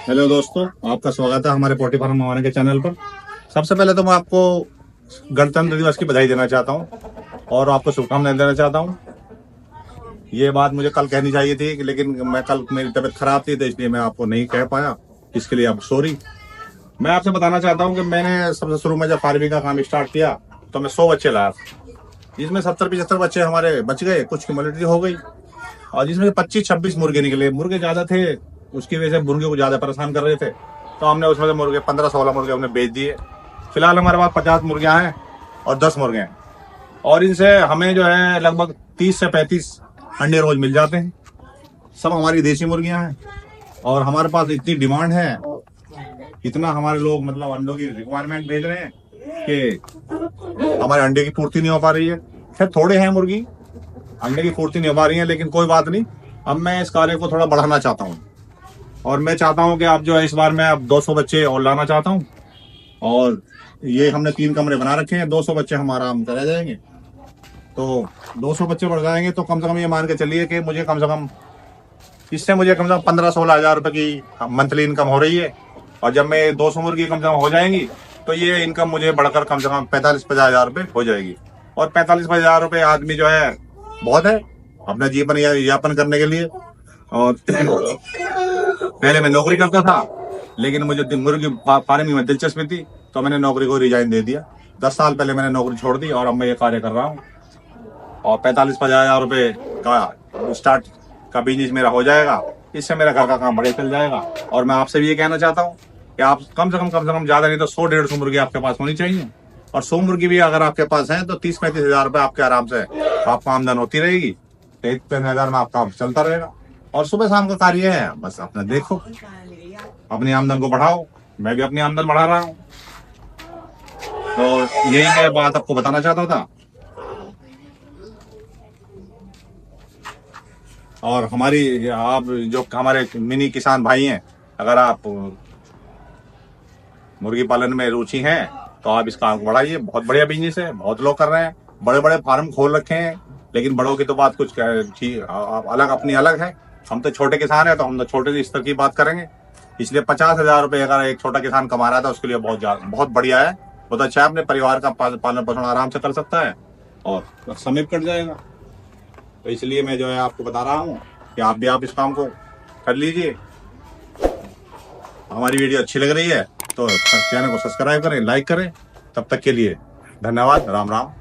Hello दोस्तों, आपका स्वागत है हमारे पोल्ट्री फार्म हमारे के चैनल पर। सबसे पहले तो मैं आपको गणतंत्र दिवस की बधाई देना चाहता हूं और आपको शुभकामनाएं देना चाहता हूं। ये बात मुझे कल कहनी चाहिए थी लेकिन मैं कल मेरी तबीयत खराब थी तो इसलिए मैं आपको नहीं कह पाया। इसके लिए आप सॉरी। मैं आपसे बताना चाहता हूं कि मैंने सबसे शुरू में जब फार्मिंग का काम स्टार्ट किया तो मैं 100 बच्चे लाया, जिसमें 70-75 बच्चे हमारे बच गए, कुछ की मोर्टेलिटी हो गई और जिसमें 25-26 मुर्गे निकले। मुर्गे ज्यादा थे, उसकी वजह से मुर्गे को ज्यादा परेशान कर रहे थे, तो हमने उसमें से मुर्गे 15-16 मुर्गे हमने बेच दिए। फिलहाल हमारे पास 50 मुर्गियां हैं और 10 मुर्गे हैं और इनसे हमें जो है लगभग 30 से 35 अंडे रोज मिल जाते हैं। सब हमारी देसी मुर्गियां हैं और हमारे पास इतनी डिमांड है, इतना हमारे लोग मतलब अंडों की रिक्वायरमेंट भेज रहे हैं कि हमारे अंडे की पूर्ति नहीं हो पा रही है। खैर थोड़े हैं मुर्गी, अंडे की पूर्ति नहीं हो पा रही है, लेकिन कोई बात नहीं। अब मैं इस कार्य को थोड़ा बढ़ाना चाहता हूँ और मैं चाहता हूँ कि आप जो है इस बार मैं अब 200 बच्चे और लाना चाहता हूँ। और ये हमने 3 कमरे बना रखे हैं, 200 बच्चे हमारा आराम से रह जाएंगे। तो 200 बच्चे बढ़ जाएंगे तो कम से कम ये मान के चलिए कि मुझे कम से कम इससे मुझे कम से कम 15-16 हजार रुपए की मंथली इनकम हो रही है। और जब मैं 200 मुर्गी कम से कम हो जाएंगी तो ये इनकम मुझे बढ़कर कम से कम 45-50 हजार रुपये हो जाएगी। और 45-50 हजार रुपये आदमी जो है बहुत है अपना जीवन यापन करने के लिए। और पहले मैं नौकरी करता था लेकिन मुझे मुर्गी फार्मिंग में दिलचस्पी थी तो मैंने नौकरी को रिजाइन दे दिया। 10 साल पहले मैंने नौकरी छोड़ दी और अब मैं ये कार्य कर रहा हूँ और 45-50 हजार रुपये का स्टार्ट का बिजनेस मेरा हो जाएगा। इससे मेरा घर का काम बढ़िया चल जाएगा। और मैं आपसे भी ये कहना चाहता हूँ कि आप कम से कम ज्यादा नहीं तो 100-150 मुर्गी आपके पास होनी चाहिए। और 100 मुर्गी भी अगर आपके पास है तो 30-35 हजार रुपये आपके आराम से आपको आमदन होती रहेगी। 33 हजार में आपका चलता रहेगा और सुबह शाम का कार्य है, बस अपना देखो, अपनी आमदन को बढ़ाओ। मैं भी अपनी आमदन बढ़ा रहा हूँ, तो यही मैं बात आपको बताना चाहता था। और हमारी आप जो हमारे मिनी किसान भाई हैं, अगर आप मुर्गी पालन में रुचि है तो आप इस काम को बढ़ाइए। बहुत बढ़िया बिजनेस है, बहुत लोग कर रहे हैं, बड़े बड़े फार्म खोल रखे हैं। लेकिन बड़ों की तो बात कुछ अलग अपनी अलग है। हम तो छोटे किसान हैं तो हम तो छोटे स्तर की बात करेंगे। इसलिए 50 हजार रुपये अगर एक छोटा किसान कमा रहा था उसके लिए बहुत बढ़िया है, बहुत अच्छा है। अपने परिवार का पालन पोषण आराम से कर सकता है और समय कट जाएगा। तो इसलिए मैं जो है आपको बता रहा हूँ कि आप इस काम को कर लीजिए। हमारी वीडियो अच्छी लग रही है तो चैनल को सब्सक्राइब करें, लाइक करें। तब तक के लिए धन्यवाद। राम राम।